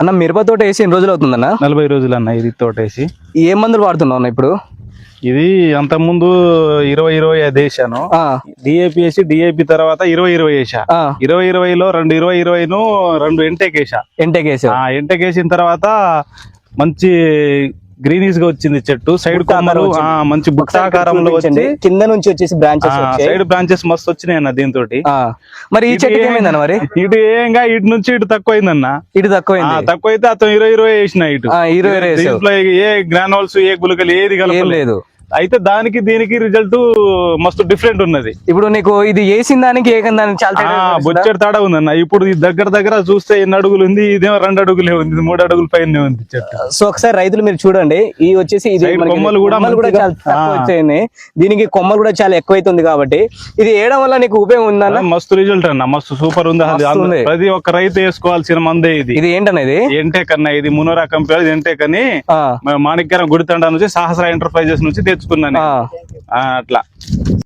అన్న మిరప తోట వేసి ఎన్ని రోజులు అవుతుందన్న? 40 రోజులు అన్న ఇది తోటేసి. ఏ మందులు వాడుతున్నావు అన్న ఇప్పుడు? ఇది అంత ముందు 20-25 వేసాను. డిఏపి వేసి డిఏపి తర్వాత 20-20 వేసా. 20-20లో 2 ఎంటెక్ వేసా. ఎంటెక్ వేసిన తర్వాత మంచి గ్రీనీస్ గా వచ్చింది చెట్టు. సైడ్ కొమ్మలు మంచి బుట్టాకారంలో వచ్చి కింద నుంచి వచ్చేసి బ్రాంచెస్ సైడ్ బ్రాంచెస్ మస్తు వచ్చినాయి అన్న దీంతో. మరి ఈ చెట్టు ఏమైందన్న? మరి ఇటు ఏంగా ఇటు నుంచి ఇటు తక్కువైందన్న. ఇటు తక్కువైతే అతను 20-20 వేసిన ఇటు. దీంట్లో ఏ గ్రానోల్స్ ఏ గులకలు ఏది కలపలేదు. అయితే దానికి దీనికి రిజల్ట్ మస్తు డిఫరెంట్ ఉన్నది. ఇప్పుడు నీకు ఇది వేసిన దానికి చాలా బొచ్చెడు తేడా ఉందన్న. ఇప్పుడు దగ్గర చూస్తే 8 అడుగులు ఉంది, ఇదేమో 2 అడుగులే ఉంది, 3 అడుగుల పైన ఉంది చెట్టు. సో ఒకసారి రైతులు మీరు చూడండి, ఈ వచ్చేసి కొమ్మలు కూడా చాలా తక్కువ వచ్చాయి, దీనికి కొమ్మలు కూడా చాలా ఎక్కువైతుంది. కాబట్టి ఇది వేయడం వల్ల నీకు ఉపయోగం ఉందన్న? మస్తు రిజల్ట్ అన్న, మస్తు సూపర్ ఉంది. ప్రతి ఒక్క రైతు వేసుకోవాల్సిన మందే ఇది. ఇది ఏంటనేది ఎంటెక్ అన్న, ఇది మునోరా కంపెనీ ఎంటెక్ అని మాణిక్యారం గుడితండా నుంచి సహస్ర ఎంటర్ప్రైజెస్ నుంచి తెచ్చుకున్నాను అట్లా.